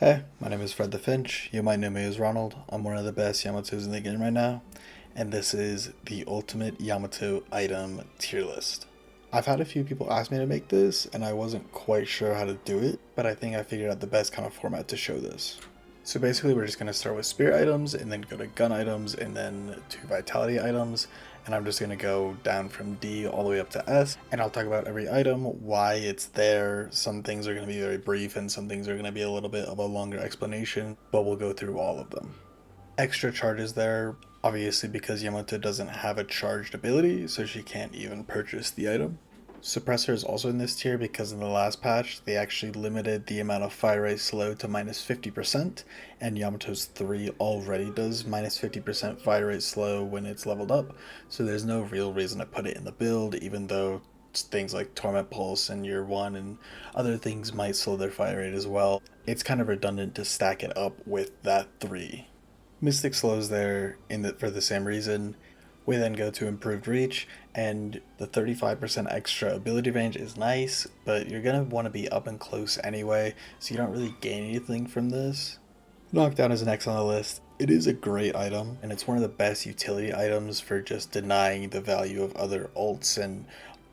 Hey, my name is Fred the Finch. You might know me as Ronald. I'm one of the best Yamatos in the game right now, and this is the ultimate Yamato item tier list. I've had a few people ask me to make this, and I wasn't quite sure how to do it, but I think I figured out the best kind of format to show this. So basically we're just going to start with spirit items, and then go to gun items, and then to vitality items, and I'm just going to go down from D all the way up to S, and I'll talk about every item, why it's there. Some things are going to be very brief, and some things are going to be a little bit of a longer explanation, but we'll go through all of them. Extra charges there, obviously because Yamato doesn't have a charged ability, so she can't even purchase the item. Suppressor is also in this tier because in the last patch they actually limited the amount of fire rate slow to minus 50%, and Yamato's 3 already does minus 50% fire rate slow when it's leveled up, so there's no real reason to put it in the build, even though things like Torment Pulse in year 1 and other things might slow their fire rate as well. It's kind of redundant to stack it up with that 3. Mystic slows there for the same reason. We then go to improved reach, and the 35% extra ability range is nice, but you're going to want to be up and close anyway, so you don't really gain anything from this. Knockdown is next on the list. It is a great item, and it's one of the best utility items for just denying the value of other ults and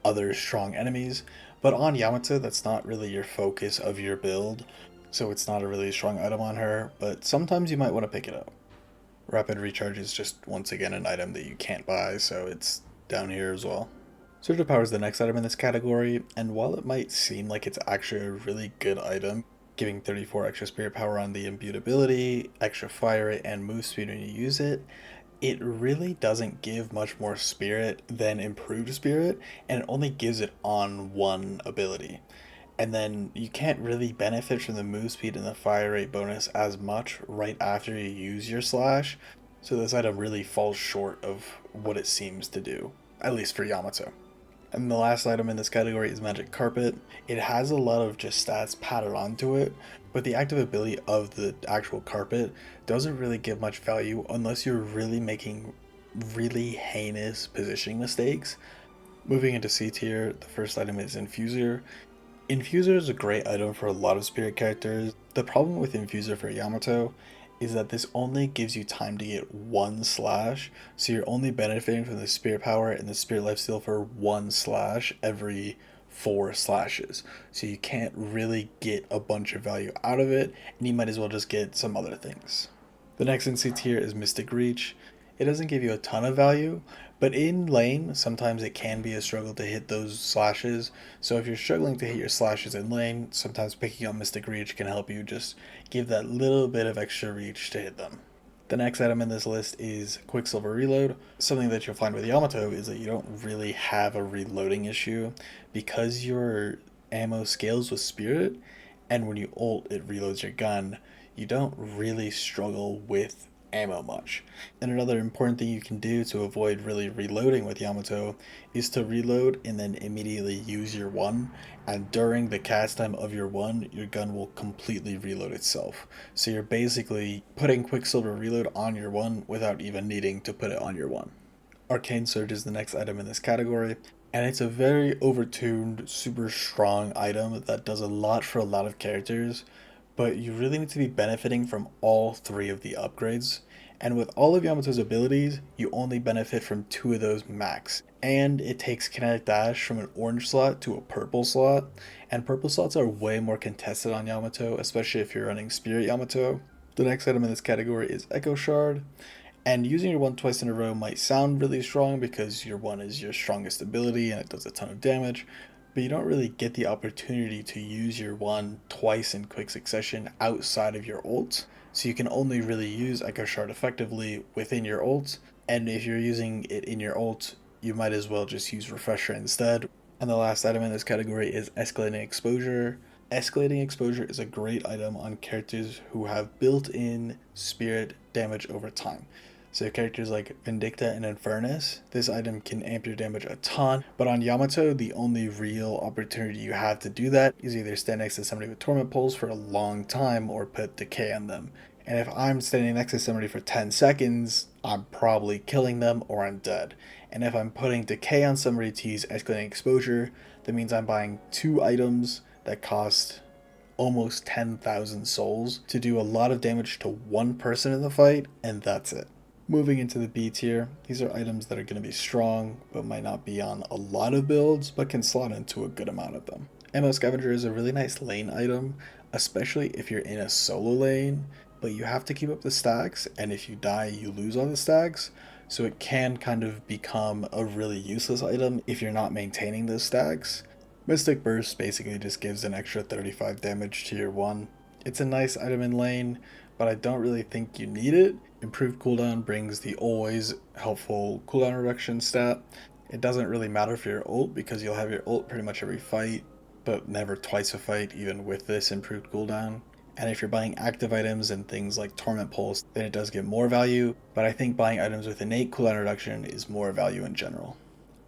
other strong enemies, but on Yamato that's not really your focus of your build, so it's not a really strong item on her, but sometimes you might want to pick it up. Rapid Recharge is just once again an item that you can't buy, so it's down here as well. Surge of Power is the next item in this category, and while it might seem like it's actually a really good item, giving 34 extra spirit power on the imbued ability, extra fire rate, and move speed when you use it, it really doesn't give much more spirit than improved spirit, and it only gives it on one ability. And then you can't really benefit from the move speed and the fire rate bonus as much right after you use your slash, so this item really falls short of what it seems to do, at least for Yamato. And the last item in this category is Magic Carpet. It has a lot of just stats padded onto it, but the active ability of the actual carpet doesn't really give much value unless you're really making really heinous positioning mistakes. Moving into C tier, the first item is Infuser. Infuser is a great item for a lot of spirit characters. The problem with Infuser for Yamato is that this only gives you time to get one slash, so you're only benefiting from the spirit power and the spirit lifesteal for one slash every 4 slashes. So you can't really get a bunch of value out of it, and you might as well just get some other things. The next in C tier is Mystic Reach. It doesn't give you a ton of value, but in lane, sometimes it can be a struggle to hit those slashes. So if you're struggling to hit your slashes in lane, sometimes picking up Mystic Reach can help you just give that little bit of extra reach to hit them. The next item in this list is Quicksilver Reload. Something that you'll find with Yamato is that you don't really have a reloading issue because your ammo scales with Spirit, and when you ult, it reloads your gun. You don't really struggle with ammo much. And another important thing you can do to avoid really reloading with Yamato is to reload and then immediately use your 1, and during the cast time of your 1 your gun will completely reload itself, so you're basically putting Quicksilver Reload on your 1 without even needing to put it on your 1. Arcane Surge is the next item in this category, and it's a very overtuned, super strong item that does a lot for a lot of characters, but you really need to be benefiting from all 3 of the upgrades. And with all of Yamato's abilities, you only benefit from 2 of those max. And it takes Kinetic Dash from an orange slot to a purple slot, and purple slots are way more contested on Yamato, especially if you're running Spirit Yamato. The next item in this category is Echo Shard, and using your 1 twice in a row might sound really strong because your 1 is your strongest ability and it does a ton of damage, but you don't really get the opportunity to use your 1 twice in quick succession outside of your ult, so you can only really use Echo Shard effectively within your ult, and if you're using it in your ult, you might as well just use Refresher instead. And the last item in this category is Escalating Exposure. Escalating Exposure is a great item on characters who have built-in spirit damage over time. So characters like Vindicta and Infernus, this item can amp your damage a ton, but on Yamato, the only real opportunity you have to do that is either stand next to somebody with Torment Pulse for a long time or put Decay on them. And if I'm standing next to somebody for 10 seconds, I'm probably killing them or I'm dead. And if I'm putting Decay on somebody to use Escalating Exposure, that means I'm buying 2 items that cost almost 10,000 souls to do a lot of damage to one person in the fight, and that's it. Moving into the B tier, these are items that are going to be strong, but might not be on a lot of builds, but can slot into a good amount of them. Ammo Scavenger is a really nice lane item, especially if you're in a solo lane, but you have to keep up the stacks, and if you die, you lose all the stacks, so it can kind of become a really useless item if you're not maintaining those stacks. Mystic Burst basically just gives an extra 35 damage to your 1. It's a nice item in lane, but I don't really think you need it. Improved cooldown brings the always helpful cooldown reduction stat. It doesn't really matter for your ult because you'll have your ult pretty much every fight, but never twice a fight even with this improved cooldown. And if you're buying active items and things like Torment Pulse, then it does get more value, but I think buying items with innate cooldown reduction is more value in general.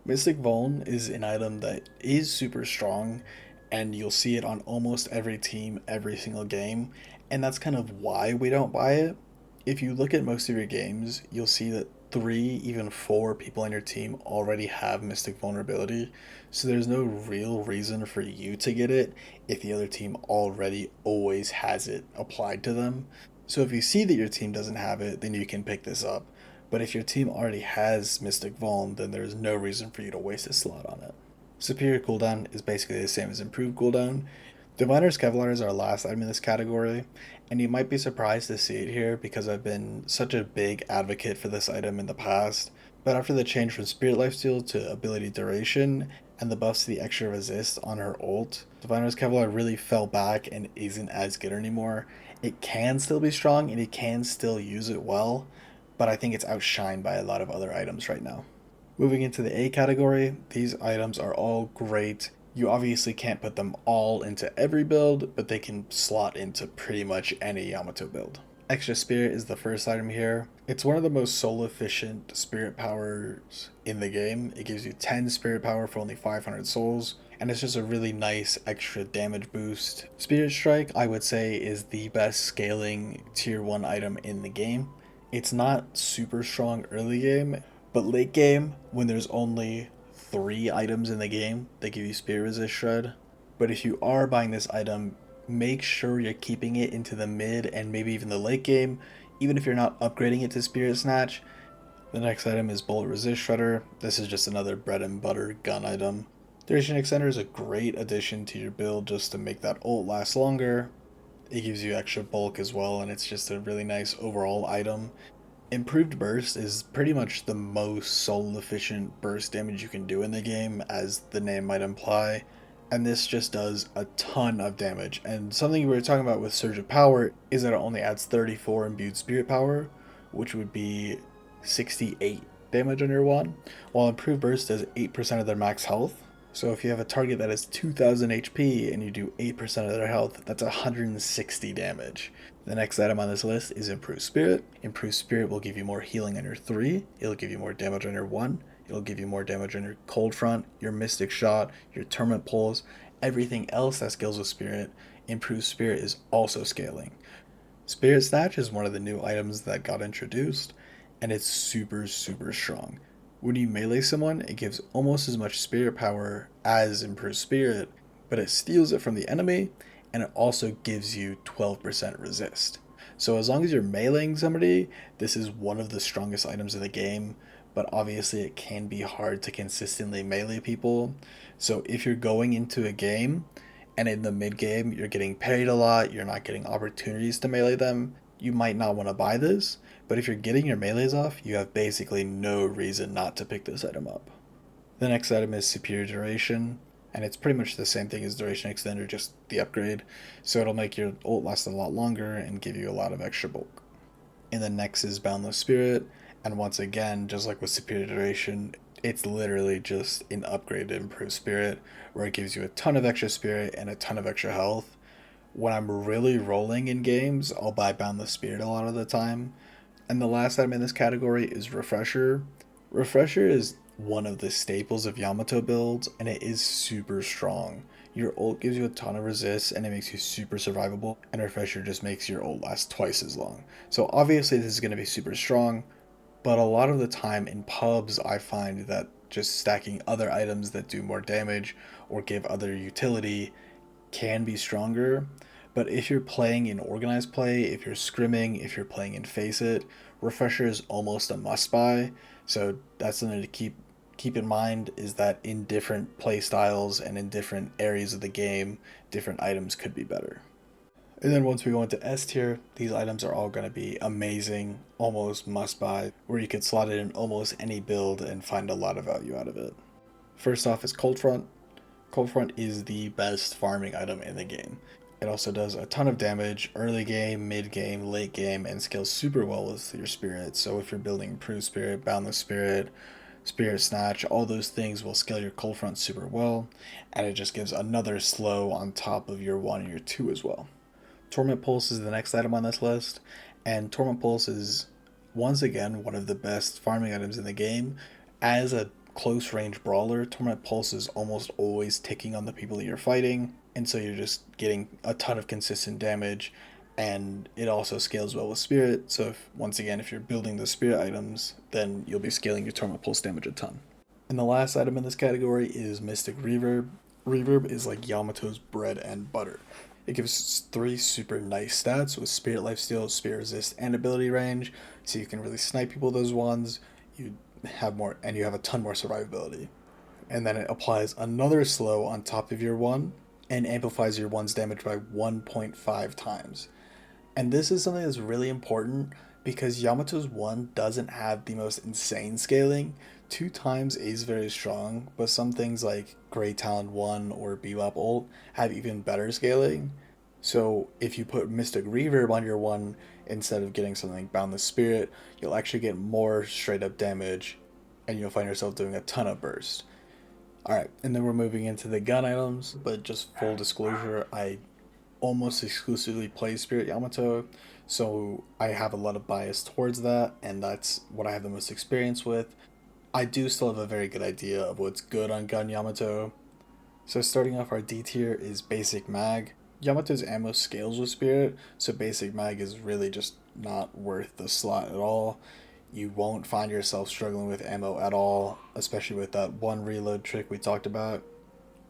Mystic Vuln is an item that is super strong, and you'll see it on almost every team every single game, and that's kind of why we don't buy it. If you look at most of your games, you'll see that 3, even 4 people on your team already have Mystic Vulnerability, so there's no real reason for you to get it if the other team already always has it applied to them. So if you see that your team doesn't have it, then you can pick this up. But if your team already has Mystic Vuln, then there's no reason for you to waste a slot on it. Superior cooldown is basically the same as improved cooldown. Diviner's Kevlar is our last item in this category, and you might be surprised to see it here because I've been such a big advocate for this item in the past, but after the change from Spirit Lifesteal to Ability Duration, and the buffs to the extra resist on her ult, Diviner's Kevlar really fell back and isn't as good anymore. It can still be strong, and you can still use it well, but I think it's outshined by a lot of other items right now. Moving into the A category, these items are all great. You obviously can't put them all into every build, but they can slot into pretty much any Yamato build. Extra Spirit is the first item here. It's one of the most soul efficient spirit powers in the game. It gives you 10 spirit power for only 500 souls, and it's just a really nice extra damage boost. Spirit Strike, I would say, is the best scaling tier 1 item in the game. It's not super strong early game, but late game, when there's only 3 items in the game that give you Spirit Resist Shred. But if you are buying this item, make sure you're keeping it into the mid and maybe even the late game, even if you're not upgrading it to Spirit Snatch. The next item is Bullet Resist Shredder. This is just another bread and butter gun item. Duration Extender is a great addition to your build just to make that ult last longer. It gives you extra bulk as well, and it's just a really nice overall item. Improved Burst is pretty much the most soul efficient burst damage you can do in the game, as the name might imply, and this just does a ton of damage. And something we were talking about with Surge of Power is that it only adds 34 imbued spirit power, which would be 68 damage on your one, while Improved Burst does 8% of their max health. So if you have a target that is 2000 HP and you do 8% of their health, that's 160 damage. The next item on this list is Improved Spirit. Improved Spirit will give you more healing on your 3, it'll give you more damage on your 1, it'll give you more damage on your Cold Front, your Mystic Shot, your Torment Pulse, everything else that scales with Spirit. Improved Spirit is also scaling. Spirit Snatch is one of the new items that got introduced, and it's super strong. When you melee someone, it gives almost as much spirit power as Improved Spirit, but it steals it from the enemy, and it also gives you 12% resist. So as long as you're meleeing somebody, this is one of the strongest items in the game, but obviously it can be hard to consistently melee people. So if you're going into a game, and in the mid game you're getting parried a lot, you're not getting opportunities to melee them, you might not want to buy this, but if you're getting your melees off, you have basically no reason not to pick this item up. The next item is Superior Duration, and it's pretty much the same thing as Duration Extender, just the upgrade, so it'll make your ult last a lot longer and give you a lot of extra bulk. And the next is Boundless Spirit, and once again, just like with Superior Duration, it's literally just an upgrade to Improved Spirit, where it gives you a ton of extra spirit and a ton of extra health. When I'm really rolling in games, I'll buy Boundless Spirit a lot of the time. And the last item in this category is Refresher. Refresher is one of the staples of Yamato builds, and it is super strong. Your ult gives you a ton of resist, and it makes you super survivable, and Refresher just makes your ult last twice as long. So obviously this is going to be super strong, but a lot of the time in pubs I find that just stacking other items that do more damage or give other utility can be stronger. But if you're playing in organized play, if you're scrimming, if you're playing in Face It, Refresher is almost a must buy. So that's something to keep in mind, is that in different play styles and in different areas of the game, different items could be better. And then once we go into S tier, these items are all going to be amazing, almost must buy, where you could slot it in almost any build and find a lot of value out of it. First off is Cold Front. Cold Front is the best farming item in the game. It also does a ton of damage early game, mid game, late game, and scales super well with your spirit. So if you're building Proof Spirit, Boundless Spirit, Spirit Snatch, all those things will scale your Cold Front super well, and it just gives another slow on top of your 1 and your 2 as well. Torment Pulse is the next item on this list, and Torment Pulse is once again one of the best farming items in the game. As a close range brawler, Torment Pulse is almost always ticking on the people that you're fighting, and so you're just getting a ton of consistent damage, and it also scales well with Spirit. So once again, if you're building the Spirit items, then you'll be scaling your Torment Pulse damage a ton. And the last item in this category is Mystic Reverb. Reverb is like Yamato's bread and butter. It gives 3 super nice stats with Spirit Lifesteal, Spirit Resist, and Ability Range, so you can really snipe people with those ones. You have more, and you have a ton more survivability. And then it applies another slow on top of your 1, and amplifies your 1's damage by 1.5 times. And this is something that's really important because Yamato's 1 doesn't have the most insane scaling. 2 times is very strong, but some things like Grey Talon 1 or Bebop ult have even better scaling. So if you put Mystic Reverb on your 1 instead of getting something like Boundless Spirit, you'll actually get more straight up damage, and you'll find yourself doing a ton of burst. Alright, and then we're moving into the gun items, but just full disclosure, I almost exclusively play Spirit Yamato, so I have a lot of bias towards that, and that's what I have the most experience with. I do still have a very good idea of what's good on gun Yamato. So starting off, our D tier is Basic Mag. Yamato's ammo scales with Spirit, so Basic Mag is really just not worth the slot at all. You won't find yourself struggling with ammo at all, especially with that 1 reload trick we talked about.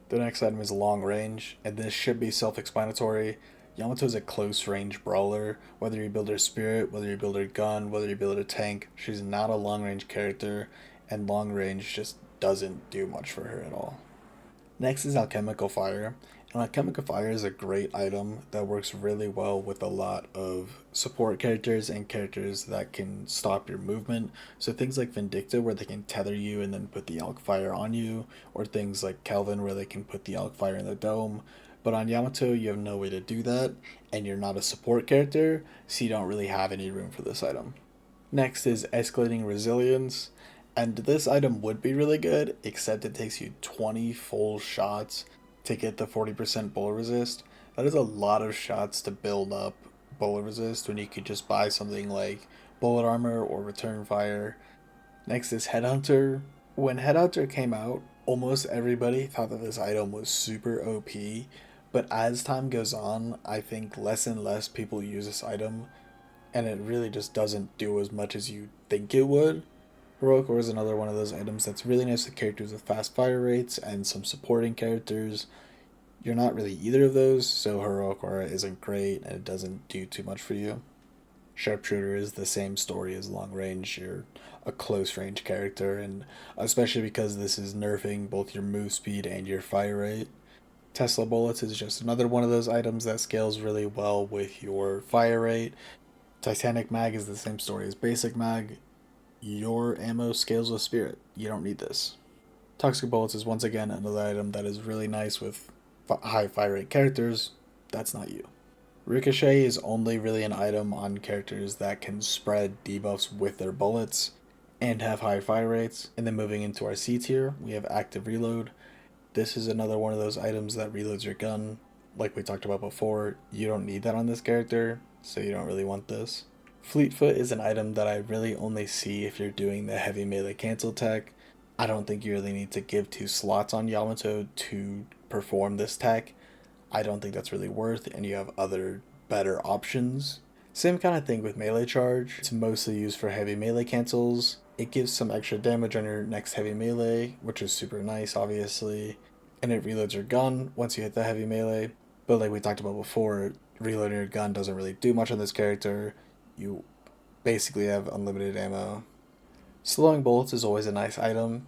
The next item is Long Range, and this should be self-explanatory. Yamato is a close range brawler. Whether you build her Spirit, whether you build her gun, whether you build her tank, she's not a long range character, and long range just doesn't do much for her at all. Next is Alchemical Fire. And Alchemical Fire is a great item that works really well with a lot of support characters and characters that can stop your movement. So things like Vindicta, where they can tether you and then put the Alch Fire on you, or things like Kelvin, where they can put the Alch Fire in the dome. But on Yamato, you have no way to do that, and you're not a support character, so you don't really have any room for this item. Next is Escalating Resilience. And this item would be really good, except it takes you 20 full shots to get the 40% bullet resist. That is a lot of shots to build up bullet resist when you could just buy something like bullet armor or return fire. Next is Headhunter. When Headhunter came out, almost everybody thought that this item was super OP, but as time goes on, I think less and less people use this item, and it really just doesn't do as much as you think it would. Heroic Ore is another one of those items that's really nice to characters with fast fire rates and some supporting characters. You're not really either of those, so Heroic Ore isn't great and it doesn't do too much for you. Sharpshooter is the same story as long range. You're a close range character, and especially because this is nerfing both your move speed and your fire rate. Tesla Bullets is just another one of those items that scales really well with your fire rate. Titanic Mag is the same story as Basic Mag. Your ammo scales with Spirit. You don't need this. Toxic Bullets is once again another item that is really nice with high fire rate characters. That's not you. Ricochet is only really an item on characters that can spread debuffs with their bullets and have high fire rates. And then moving into our C tier, we have Active Reload. This is another one of those items that reloads your gun. Like we talked about before, you don't need that on this character, so you don't really want this. Fleetfoot is an item that I really only see if you're doing the heavy melee cancel tech. I don't think you really need to give 2 slots on Yamato to perform this tech. I don't think that's really worth it, and you have other better options. Same kind of thing with Melee Charge. It's mostly used for heavy melee cancels. It gives some extra damage on your next heavy melee, which is super nice, obviously. And it reloads your gun once you hit the heavy melee. But like we talked about before, Reloading your gun doesn't really do much on this character. You basically have unlimited ammo. Slowing bullets is always a nice item,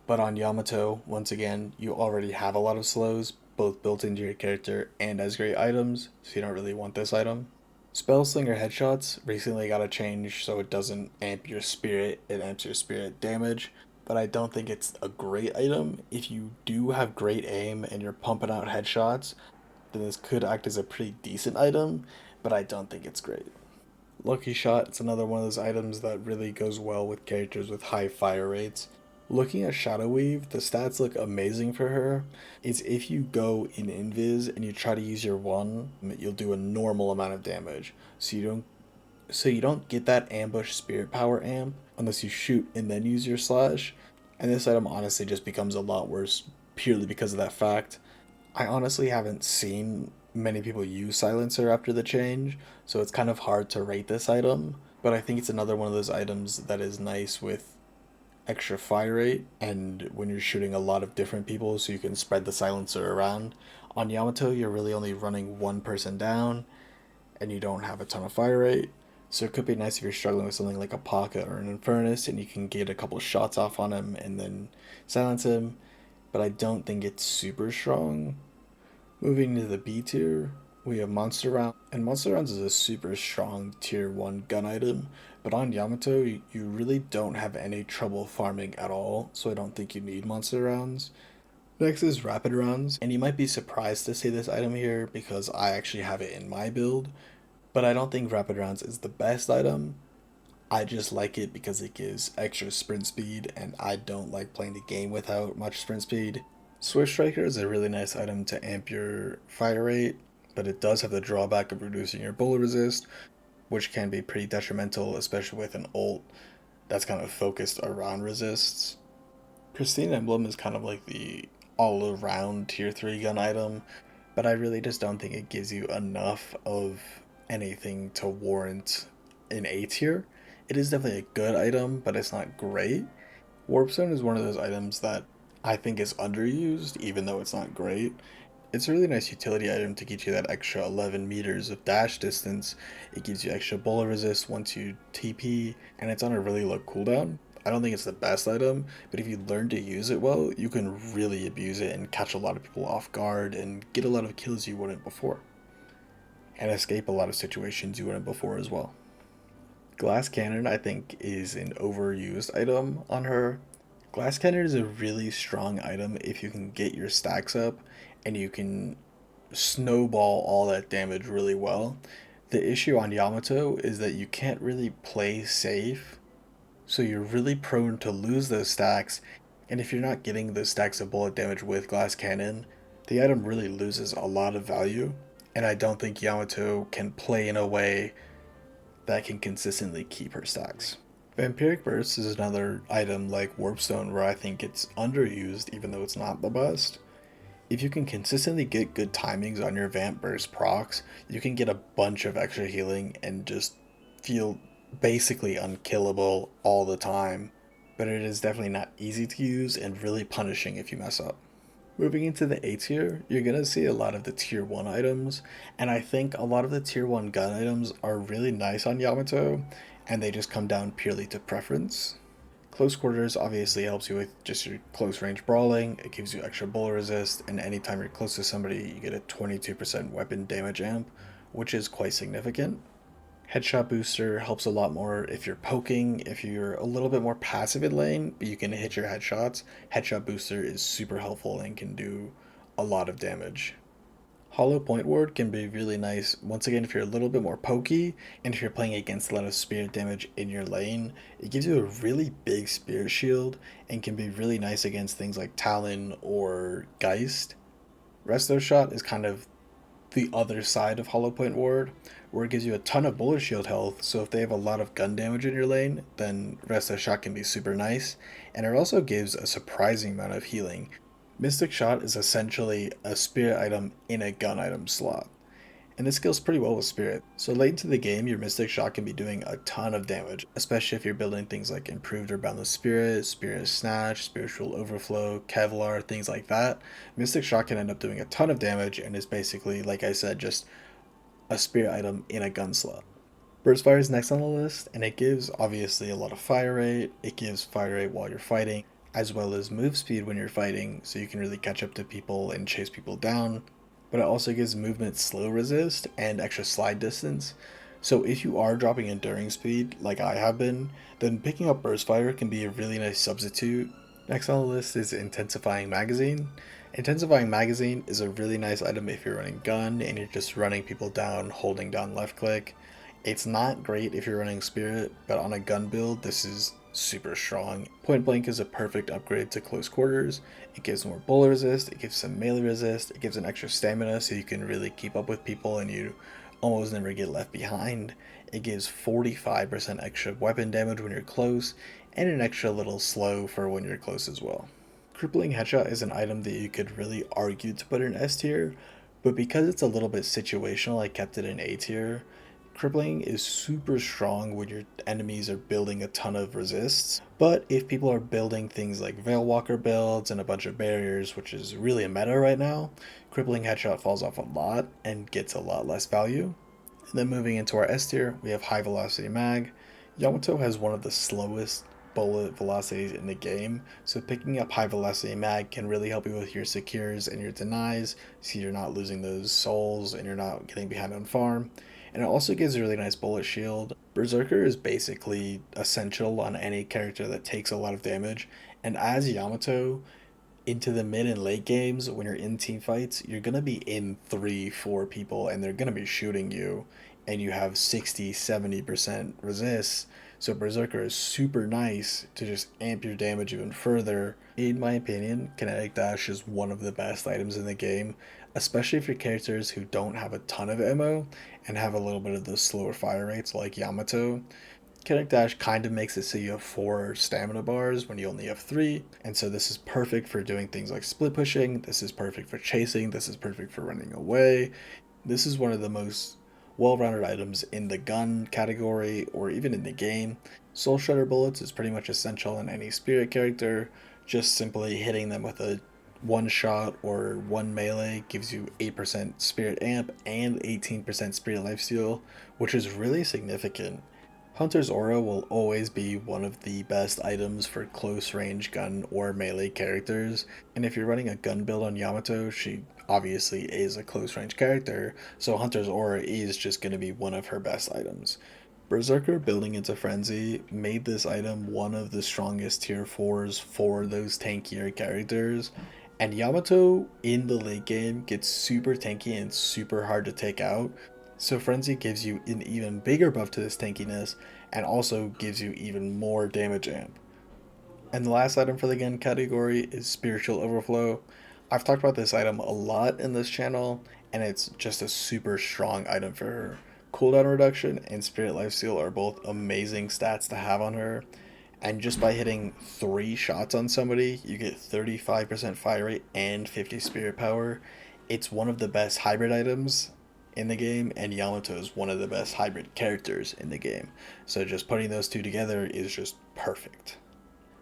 but on Yamato, once again, you already have a lot of slows, both built into your character and as great items, so you don't really want this item. Spell Slinger headshots recently got a change so it doesn't amp your spirit, it amps your spirit damage, but I don't think it's a great item. If you do have great aim and you're pumping out headshots, then this could act as a pretty decent item, but I don't think it's great. Lucky Shot, it's another one of those items that really goes well with characters with high fire rates. Looking at Shadow Weave, the stats look amazing for her. It's if you go in invis and you try to use your one, you'll do a normal amount of damage. So you don't get that ambush spirit power amp unless you shoot and then use your slash. And this item honestly just becomes a lot worse purely because of that fact. I honestly haven't seen many people use Silencer after the change, so it's kind of hard to rate this item. But I think it's another one of those items that is nice with extra fire rate and when you're shooting a lot of different people so you can spread the silencer around. On Yamato, you're really only running one person down and you don't have a ton of fire rate. So it could be nice if you're struggling with something like a Pocket or an Infernus and you can get a couple shots off on him and then silence him. But I don't think it's super strong. Moving to the B tier, we have Monster Round, and Monster Rounds is a super strong tier 1 gun item, but on Yamato, you really don't have any trouble farming at all, so I don't think you need Monster Rounds. Next is Rapid Rounds, and you might be surprised to see this item here because I actually have it in my build, but I don't think Rapid Rounds is the best item. I just like it because it gives extra sprint speed, and I don't like playing the game without much sprint speed. Swift Striker is a really nice item to amp your fire rate, but it does have the drawback of reducing your bullet resist, which can be pretty detrimental, especially with an ult that's kind of focused around resists. Pristine Emblem is kind of like the all around tier 3 gun item, but I really just don't think it gives you enough of anything to warrant an A tier. It is definitely a good item, but it's not great. Warpstone is one of those items that I think is underused, even though it's not great. It's a really nice utility item to get you that extra 11 meters of dash distance. It gives you extra bullet resist once you TP, and it's on a really low cooldown. I don't think it's the best item, but if you learn to use it well, you can really abuse it and catch a lot of people off guard and get a lot of kills you wouldn't before. And escape a lot of situations you wouldn't before as well. Glass Cannon, I think, is an overused item on her. Glass Cannon is a really strong item if you can get your stacks up and you can snowball all that damage really well. The issue on Yamato is that you can't really play safe, so you're really prone to lose those stacks, and if you're not getting those stacks of bullet damage with Glass Cannon, the item really loses a lot of value, and I don't think Yamato can play in a way that can consistently keep her stacks. Vampiric Burst is another item like Warpstone where I think it's underused even though it's not the best. If you can consistently get good timings on your Vamp Burst procs, you can get a bunch of extra healing and just feel basically unkillable all the time. But it is definitely not easy to use and really punishing if you mess up. Moving into the A tier, you're going to see a lot of the tier 1 items, and I think a lot of the tier 1 gun items are really nice on Yamato, and they just come down purely to preference. Close quarters obviously helps you with just your close range brawling, it gives you extra bullet resist, and anytime you're close to somebody you get a 22% weapon damage amp, which is quite significant. Headshot booster helps a lot more if you're poking, if you're a little bit more passive in lane, but you can hit your headshots. Headshot booster is super helpful and can do a lot of damage. Hollow Point Ward can be really nice, once again, if you're a little bit more pokey, and if you're playing against a lot of spirit damage in your lane. It gives you a really big spirit shield, and can be really nice against things like Talon or Geist. Resto Shot is kind of the other side of Hollow Point Ward, where it gives you a ton of bullet shield health, so if they have a lot of gun damage in your lane, then Resto Shot can be super nice, and it also gives a surprising amount of healing. Mystic Shot is essentially a spirit item in a gun item slot, and this scales pretty well with spirit, so late into the game your Mystic Shot can be doing a ton of damage, especially if you're building things like Improved or Boundless Spirit, Spirit Snatch, Spiritual Overflow, Kevlar, things like that. Mystic Shot can end up doing a ton of damage and is basically, like I said, just a spirit item in a gun slot. Burst Fire is next on the list, and it gives obviously a lot of fire rate. It gives fire rate while you're fighting, as well as move speed when you're fighting, so you can really catch up to people and chase people down. But it also gives movement slow resist and extra slide distance. So if you are dropping enduring speed, like I have been, then picking up Burst Fire can be a really nice substitute. Next on the list is Intensifying Magazine. Intensifying Magazine is a really nice item if you're running gun and you're just running people down, holding down left click. It's not great if you're running Spirit, but on a gun build, this is super strong. Point Blank is a perfect upgrade to close quarters. It gives more bullet resist, it gives some melee resist, it gives an extra stamina so you can really keep up with people and you almost never get left behind. It gives 45% extra weapon damage when you're close, and an extra little slow for when you're close as well. Crippling Headshot is an item that you could really argue to put in S tier, but because it's a little bit situational, I kept it in A tier. Crippling is super strong when your enemies are building a ton of resists, but if people are building things like Veilwalker builds and a bunch of barriers, which is really a meta right now, Crippling Headshot falls off a lot and gets a lot less value. And then moving into our S tier, we have High Velocity Mag. Yamato has one of the slowest bullet velocities in the game, so picking up High Velocity Mag can really help you with your secures and your denies, so you're not losing those souls and you're not getting behind on farm. And it also gives a really nice bullet shield. Berserker is basically essential on any character that takes a lot of damage, and as Yamato, into the mid and late games, when you're in team fights, you're gonna be in 3, 4 people and they're gonna be shooting you, and you have 60-70% resist. So Berserker is super nice to just amp your damage even further. In my opinion, Kinetic Dash is one of the best items in the game, especially for characters who don't have a ton of ammo and have a little bit of those slower fire rates like Yamato. Kinetic Dash kind of makes it so you have 4 stamina bars when you only have 3, and so this is perfect for doing things like split pushing, this is perfect for chasing, this is perfect for running away. This is one of the most well-rounded items in the gun category or even in the game. Soul Shredder bullets is pretty much essential in any spirit character. Just simply hitting them with a one shot or one melee gives you 8% spirit amp and 18% spirit lifesteal, which is really significant. Hunter's Aura will always be one of the best items for close range gun or melee characters, and if you're running a gun build on Yamato, she obviously is a close range character, so Hunter's Aura is just going to be one of her best items. Berserker building into Frenzy made this item one of the strongest tier 4s for those tankier characters, and Yamato in the late game gets super tanky and super hard to take out, so Frenzy gives you an even bigger buff to this tankiness and also gives you even more damage amp. And the last item for the gun category is Spiritual Overflow. I've talked about this item a lot in this channel, and it's just a super strong item for her. Cooldown reduction and Spirit Lifesteal are both amazing stats to have on her, and just by hitting 3 shots on somebody, you get 35% fire rate and 50 spirit power. It's one of the best hybrid items in the game, and Yamato is one of the best hybrid characters in the game. So just putting those two together is just perfect.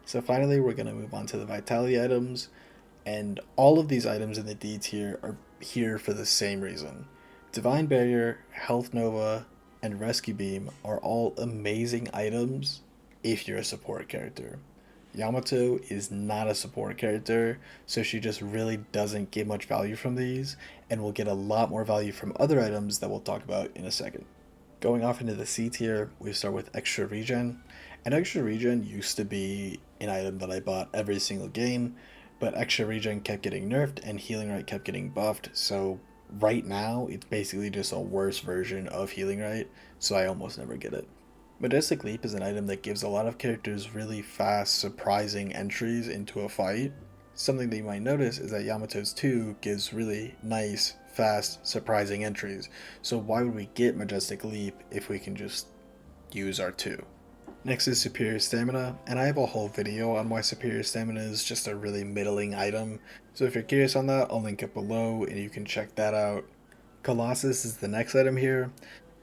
So finally, we're going to move on to the Vitality items, and all of these items in the D tier are here for the same reason. Divine Barrier, Health Nova, and Rescue Beam are all amazing items if you're a support character. Yamato is not a support character, so she just really doesn't get much value from these, and will get a lot more value from other items that we'll talk about in a second. Going off into the C tier, we start with Extra Regen. And Extra Regen used to be an item that I bought every single game, but Extra Regen kept getting nerfed and Healing Right kept getting buffed, so right now it's basically just a worse version of Healing Right, so I almost never get it. Majestic Leap is an item that gives a lot of characters really fast, surprising entries into a fight. Something that you might notice is that Yamato's 2 gives really nice, fast, surprising entries, so why would we get Majestic Leap if we can just use our 2? Next is Superior Stamina, and I have a whole video on why Superior Stamina is just a really middling item, so if you're curious on that, I'll link it below and you can check that out. Colossus is the next item here,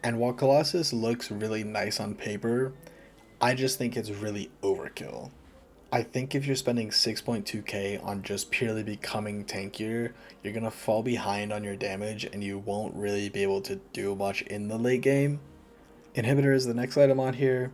and while Colossus looks really nice on paper, I just think it's really overkill. I think if you're spending 6.2k on just purely becoming tankier, you're gonna fall behind on your damage and you won't really be able to do much in the late game. Inhibitor is the next item on here,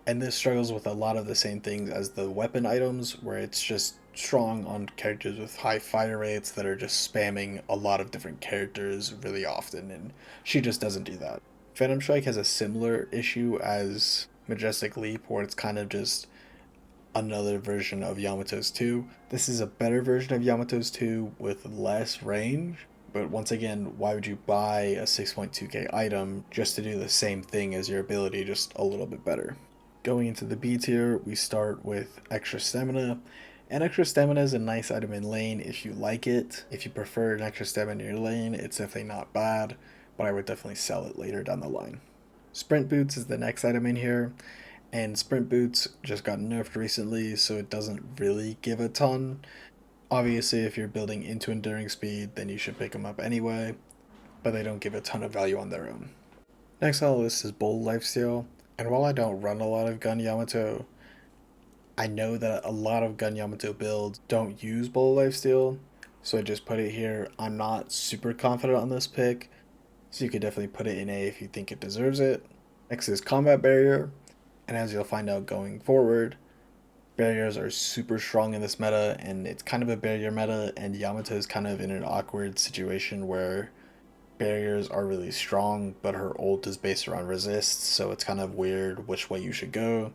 and this struggles with a lot of the same things as the weapon items, where it's just strong on characters with high fire rates that are just spamming a lot of different characters really often, and she just doesn't do that. Phantom Strike has a similar issue as Majestic Leap, where it's kind of just another version of Yamato's 2. This is a better version of Yamato's 2 with less range, but once again, why would you buy a 6.2k item just to do the same thing as your ability, just a little bit better? Going into the B tier, we start with extra stamina. And extra stamina is a nice item in lane if you like it. If you prefer an extra stamina in your lane, it's definitely not bad, but I would definitely sell it later down the line. Sprint boots is the next item in here, and sprint boots just got nerfed recently, so it doesn't really give a ton. Obviously, if you're building into enduring speed, then you should pick them up anyway, but they don't give a ton of value on their own. Next on the list is Bold Lifesteal, and while I don't run a lot of Gun Yamato, I know that a lot of Gun Yamato builds don't use Bold Lifesteal, so I just put it here. I'm not super confident on this pick, so you could definitely put it in A if you think it deserves it. Next is Combat Barrier, and as you'll find out going forward, barriers are super strong in this meta, and it's kind of a barrier meta, and Yamato is kind of in an awkward situation where barriers are really strong, but her ult is based around resist, so it's kind of weird which way you should go.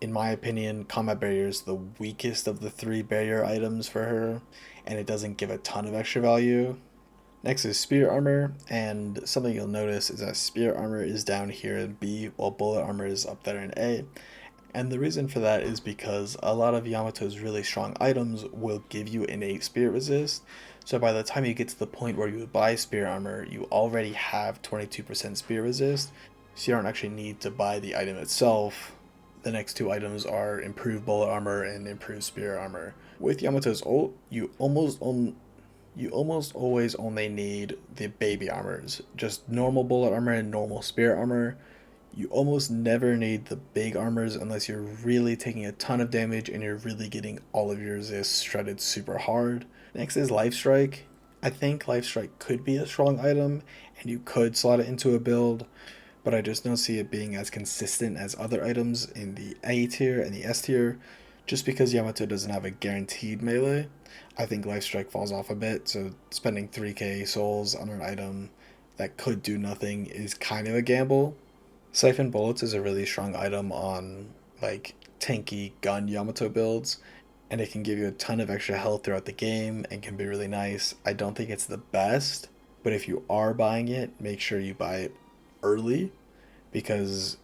In my opinion, Combat Barrier is the weakest of the 3 barrier items for her, and it doesn't give a ton of extra value. Next is Spirit Armor, and something you'll notice is that Spirit Armor is down here in B, while Bullet Armor is up there in A. And the reason for that is because a lot of Yamato's really strong items will give you innate spirit resist, so by the time you get to the point where you buy Spirit Armor, you already have 22% spirit resist, so you don't actually need to buy the item itself. The next 2 items are Improved Bullet Armor and Improved Spirit Armor. With Yamato's ult, you almost always only need the baby armors, just normal bullet armor and normal spirit armor. You almost never need the big armors unless you're really taking a ton of damage and you're really getting all of your resists shredded super hard. Next is Life Strike. I think Life Strike could be a strong item and you could slot it into a build, but I just don't see it being as consistent as other items in the A tier and the S tier, just because Yamato doesn't have a guaranteed melee. I think Life Strike falls off a bit, so spending 3k souls on an item that could do nothing is kind of a gamble. Siphon Bullets is a really strong item on like tanky gun Yamato builds, and it can give you a ton of extra health throughout the game and can be really nice. I don't think it's the best, but if you are buying it, make sure you buy it early, because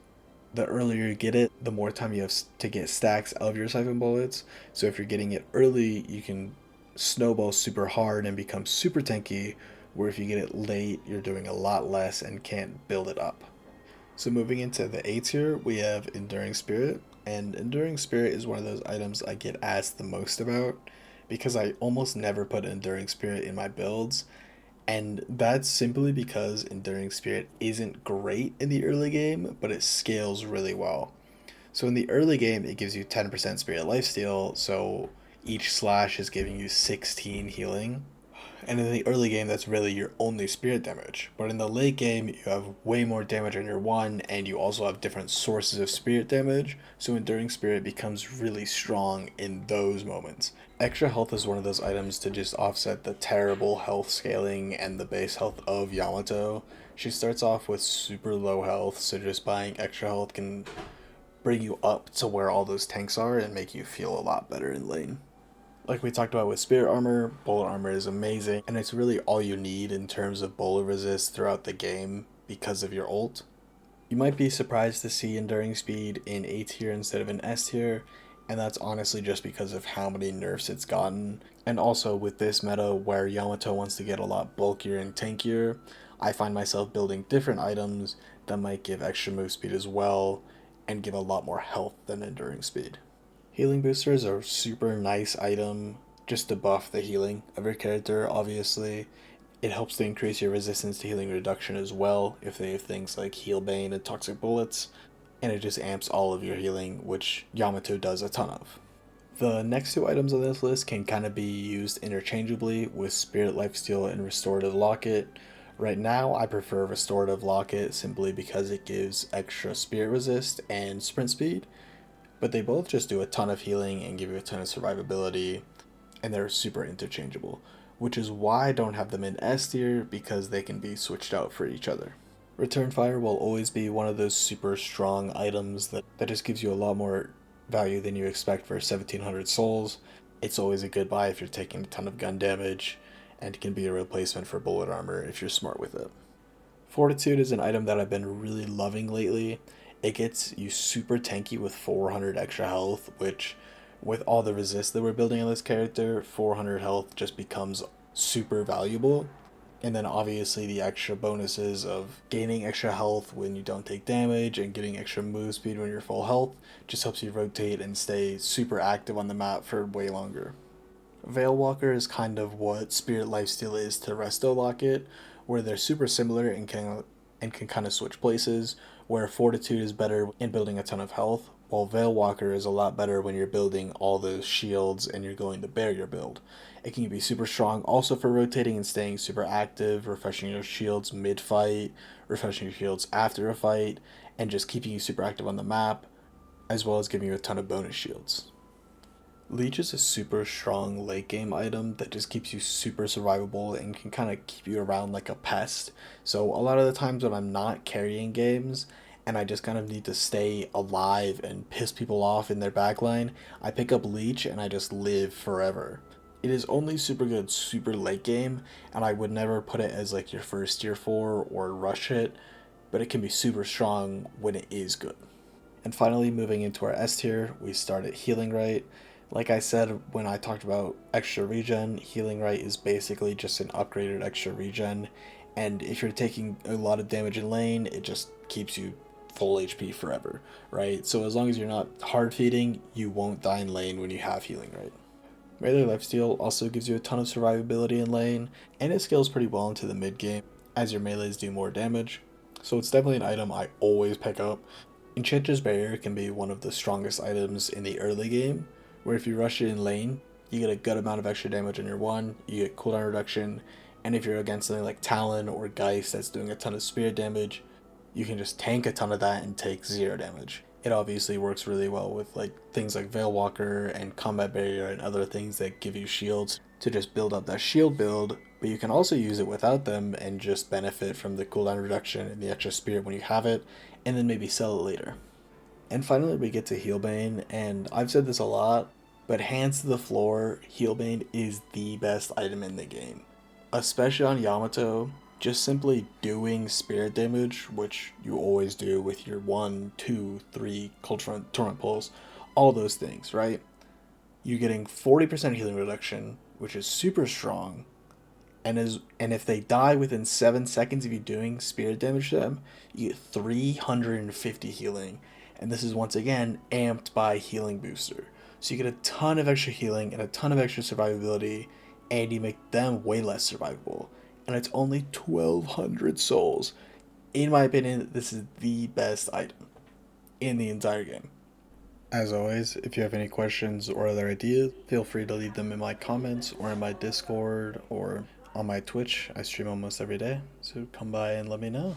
the earlier you get it, the more time you have to get stacks of your Siphon Bullets. So if you're getting it early, you can snowball super hard and become super tanky, where if you get it late, you're doing a lot less and can't build it up. So moving into the A tier, we have Enduring Spirit, and Enduring Spirit is one of those items I get asked the most about, because I almost never put Enduring Spirit in my builds, and that's simply because Enduring Spirit isn't great in the early game, but it scales really well. So in the early game, it gives you 10% Spirit Lifesteal, so each slash is giving you 16 healing. And in the early game, that's really your only spirit damage. But in the late game, you have way more damage on your one, and you also have different sources of spirit damage, so Enduring Spirit becomes really strong in those moments. Extra health is one of those items to just offset the terrible health scaling and the base health of Yamato. She starts off with super low health, so just buying extra health can bring you up to where all those tanks are and make you feel a lot better in lane. Like we talked about with Spirit Armor, Bullet Armor is amazing, and it's really all you need in terms of bullet resist throughout the game because of your ult. You might be surprised to see Enduring Speed in A tier instead of an S tier, and that's honestly just because of how many nerfs it's gotten. And also with this meta where Yamato wants to get a lot bulkier and tankier, I find myself building different items that might give extra move speed as well, and give a lot more health than Enduring Speed. Healing boosters are a super nice item just to buff the healing of your character, obviously. It helps to increase your resistance to healing reduction as well if they have things like Heal Bane and Toxic Bullets, and it just amps all of your healing, which Yamato does a ton of. The next two items on this list can kind of be used interchangeably with Spirit Lifesteal and Restorative Locket. Right now, I prefer Restorative Locket simply because it gives extra Spirit Resist and Sprint Speed, but they both just do a ton of healing and give you a ton of survivability, and they're super interchangeable, which is why I don't have them in S tier because they can be switched out for each other. Return Fire will always be one of those super strong items that just gives you a lot more value than you expect for 1700 souls. It's always a good buy if you're taking a ton of gun damage, and can be a replacement for bullet armor if you're smart with it. Fortitude is an item that I've been really loving lately. It gets you super tanky with 400 extra health, which, with all the resist that we're building on this character, 400 health just becomes super valuable. And then obviously the extra bonuses of gaining extra health when you don't take damage and getting extra move speed when you're full health just helps you rotate and stay super active on the map for way longer. Veil Walker is kind of what Spirit Lifesteal is to Resto Locket, where they're super similar and can kind of switch places, where Fortitude is better in building a ton of health, while Veil Walker is a lot better when you're building all those shields and you're going the barrier build. It can be super strong also for rotating and staying super active, refreshing your shields mid fight, refreshing your shields after a fight, and just keeping you super active on the map, as well as giving you a ton of bonus shields. Leech is a super strong late game item that just keeps you super survivable and can kind of keep you around like a pest. So, a lot of the times when I'm not carrying games and I just kind of need to stay alive and piss people off in their backline, I pick up Leech and I just live forever. It is only super good super late game, and I would never put it as like your first tier 4 or rush it, but it can be super strong when it is good. And finally, moving into our S tier, we start at Healing Right. Like I said when I talked about extra regen, Healing Right is basically just an upgraded extra regen. And if you're taking a lot of damage in lane, it just keeps you full HP forever, right? So as long as you're not hard feeding, you won't die in lane when you have Healing Right. Melee Lifesteal also gives you a ton of survivability in lane, and it scales pretty well into the mid game as your melees do more damage. So it's definitely an item I always pick up. Enchantress Barrier can be one of the strongest items in the early game, where if you rush it in lane, you get a good amount of extra damage on your one, you get cooldown reduction, and if you're against something like Talon or Geist that's doing a ton of spirit damage, you can just tank a ton of that and take 0 damage. It obviously works really well with like things like Veil Walker and Combat Barrier and other things that give you shields to just build up that shield build, but you can also use it without them and just benefit from the cooldown reduction and the extra spirit when you have it, and then maybe sell it later. And finally, we get to Healbane, and I've said this a lot, but hands to the floor, Healbane is the best item in the game. Especially on Yamato, just simply doing spirit damage, which you always do with your 1, 2, 3 Culture Torment Pulse, all those things, right? You're getting 40% healing reduction, which is super strong, and if they die within 7 seconds of you doing spirit damage to them, you get 350 healing, and this is once again amped by healing booster. So you get a ton of extra healing and a ton of extra survivability, and you make them way less survivable. And it's only 1200 souls. In my opinion, this is the best item in the entire game. As always, if you have any questions or other ideas, feel free to leave them in my comments or in my Discord or on my Twitch. I stream almost every day, so come by and let me know.